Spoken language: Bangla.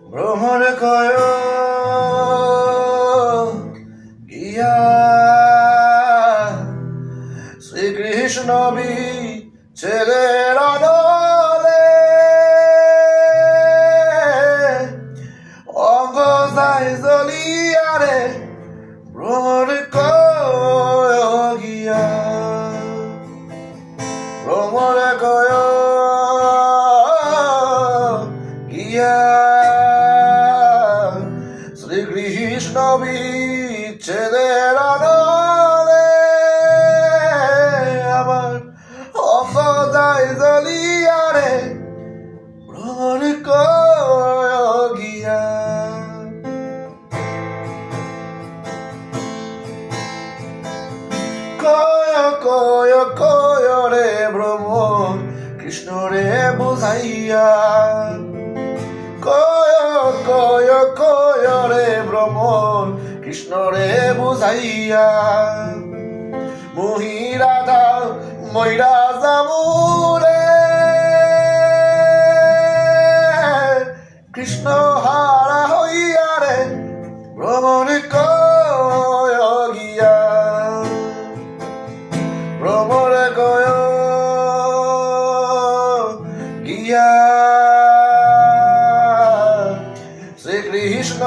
ভ্রমণ কয় গিয়া শ্রীকৃষ্ণ ছেলের আদলে অঙ্গ যায় জ্বলিয়ারে ভ্রমণ কয় গিয়া ভ্রমণ কয় গিয়া শ্রীকৃষ্ণ বিচ্ছেদের আদলে আমার অঙ্গ যায় জ্বলিয়ারে ভ্রমণ কয় গিয়া কয় কয় কয় রে ভ্রমণ কৃষ্ণ রে বুঝাইয়া কয় কয় কয় রে ভ্রমণ কৃষ্ণ রে বুঝাইয়া মহি রাধা ময়রা জামুরে কৃষ্ণ হারা হইয়া রে ভ্রমণ কয় গিয়া ভ্রমণ কয় গিয়া শ্রীকৃষ্ণ